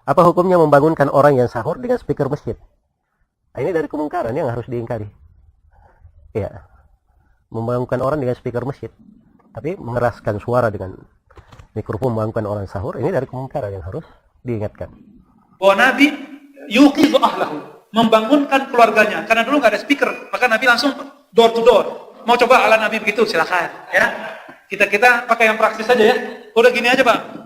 Apa hukumnya membangunkan orang yang sahur dengan speaker masjid? Nah, ini dari kemungkaran yang harus diingkari. Ya, membangunkan orang dengan speaker masjid, tapi mengeraskan suara dengan mikrofon membangunkan orang sahur, ini dari kemungkaran yang harus diingatkan. Bahwa Nabi yuqidhu ahlahu, membangunkan keluarganya, karena dulu nggak ada speaker, maka Nabi langsung door to door. Mau coba ala Nabi begitu, silakan ya. Kita pakai yang praktis saja ya. Udah gini aja, Bang.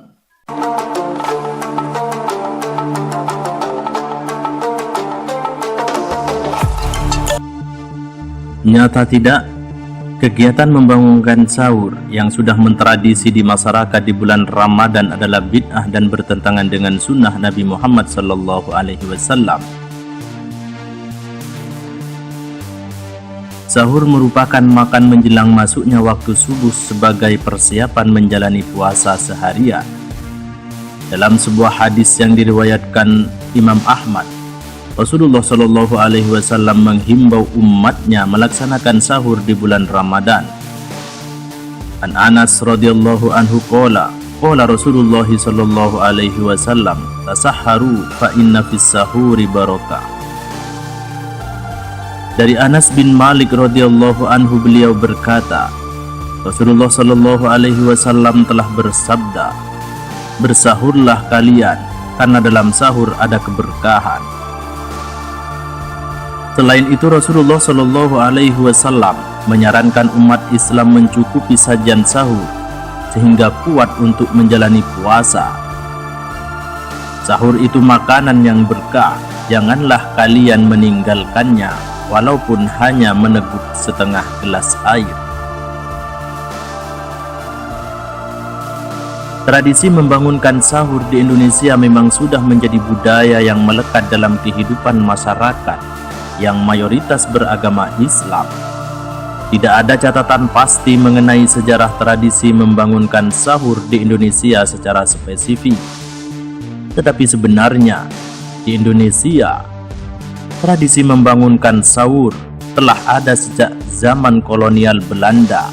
Nyata tidak, kegiatan membangunkan sahur yang sudah mentradisi di masyarakat di bulan Ramadan adalah bid'ah dan bertentangan dengan sunnah Nabi Muhammad SAW. Sahur merupakan makan menjelang masuknya waktu subuh sebagai persiapan menjalani puasa seharian. Dalam sebuah hadis yang diriwayatkan Imam Ahmad, Rasulullah SAW menghimbau umatnya melaksanakan sahur di bulan Ramadan. An Anas radhiyallahu anhu qala Rasulullah SAW, tasahharu fa inna fis sahuri barakah. Dari Anas bin Malik radhiyallahu anhu, beliau berkata, Rasulullah SAW telah bersabda, bersahurlah kalian karena dalam sahur ada keberkahan. Selain itu, Rasulullah SAW menyarankan umat Islam mencukupi sajian sahur sehingga kuat untuk menjalani puasa. Sahur itu makanan yang berkah, janganlah kalian meninggalkannya walaupun hanya meneguk setengah gelas air. Tradisi membangunkan sahur di Indonesia memang sudah menjadi budaya yang melekat dalam kehidupan masyarakat yang mayoritas beragama Islam. Tidak ada catatan pasti mengenai sejarah tradisi membangunkan sahur di Indonesia secara spesifik. Tetapi sebenarnya di Indonesia, tradisi membangunkan sahur telah ada sejak zaman kolonial Belanda.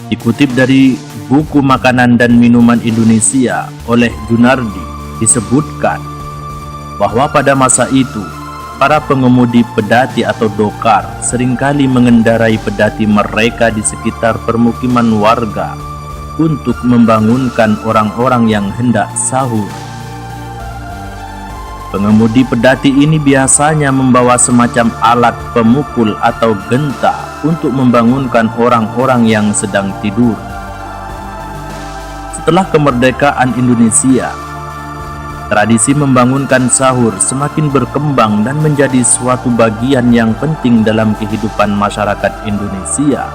Dikutip dari buku Makanan dan Minuman Indonesia oleh Junardi, disebutkan bahwa pada masa itu para pengemudi pedati atau dokar seringkali mengendarai pedati mereka di sekitar permukiman warga untuk membangunkan orang-orang yang hendak sahur. Pengemudi pedati ini biasanya membawa semacam alat pemukul atau genta untuk membangunkan orang-orang yang sedang tidur. Setelah kemerdekaan Indonesia, tradisi membangunkan sahur semakin berkembang dan menjadi suatu bagian yang penting dalam kehidupan masyarakat Indonesia.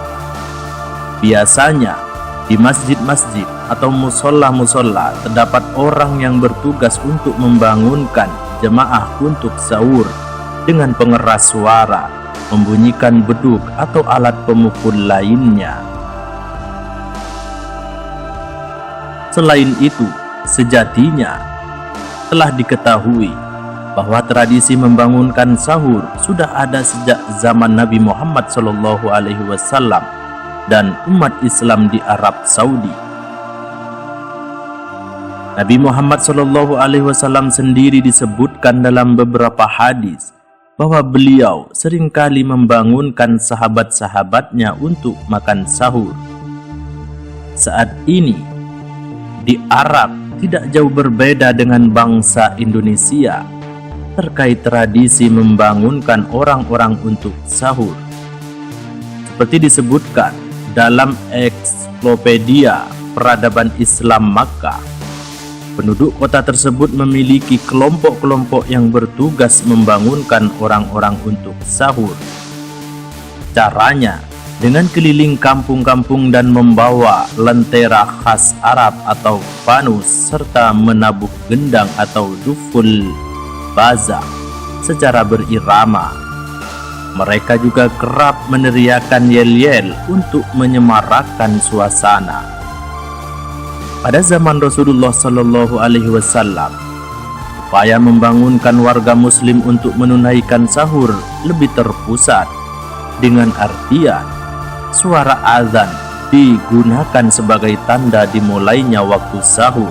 Biasanya, di masjid-masjid atau musola-musola terdapat orang yang bertugas untuk membangunkan jemaah untuk sahur dengan pengeras suara, membunyikan beduk atau alat pemukul lainnya. Selain itu, sejatinya telah diketahui bahwa tradisi membangunkan sahur sudah ada sejak zaman Nabi Muhammad SAW dan umat Islam di Arab Saudi. Nabi Muhammad SAW sendiri disebutkan dalam beberapa hadis bahwa beliau seringkali membangunkan sahabat-sahabatnya untuk makan sahur. Saat ini, di Arab tidak jauh berbeda dengan bangsa Indonesia terkait tradisi membangunkan orang-orang untuk sahur. Seperti disebutkan dalam Ensiklopedia Peradaban Islam Makkah, penduduk kota tersebut memiliki kelompok-kelompok yang bertugas membangunkan orang-orang untuk sahur. Caranya dengan keliling kampung-kampung dan membawa lentera khas Arab atau fanus serta menabuh gendang atau duful baza secara berirama. Mereka juga kerap meneriakkan yel-yel untuk menyemarakkan suasana. Pada zaman Rasulullah SAW, upaya membangunkan warga Muslim untuk menunaikan sahur lebih terpusat dengan artian suara azan digunakan sebagai tanda dimulainya waktu sahur.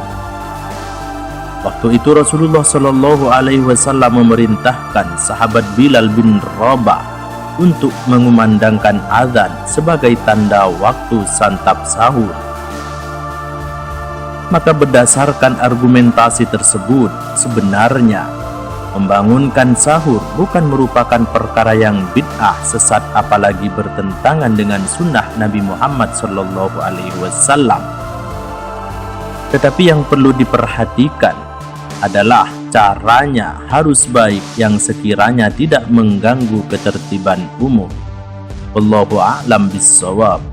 Waktu itu Rasulullah Shallallahu Alaihi Wasallam memerintahkan sahabat Bilal bin Rabah untuk mengumandangkan azan sebagai tanda waktu santap sahur. Maka berdasarkan argumentasi tersebut, sebenarnya membangunkan sahur bukan merupakan perkara yang bid'ah sesat apalagi bertentangan dengan sunnah Nabi Muhammad Shallallahu Alaihi Wasallam. Tetapi yang perlu diperhatikan adalah caranya harus baik yang sekiranya tidak mengganggu ketertiban umum. Wallahu a'lam bissawab.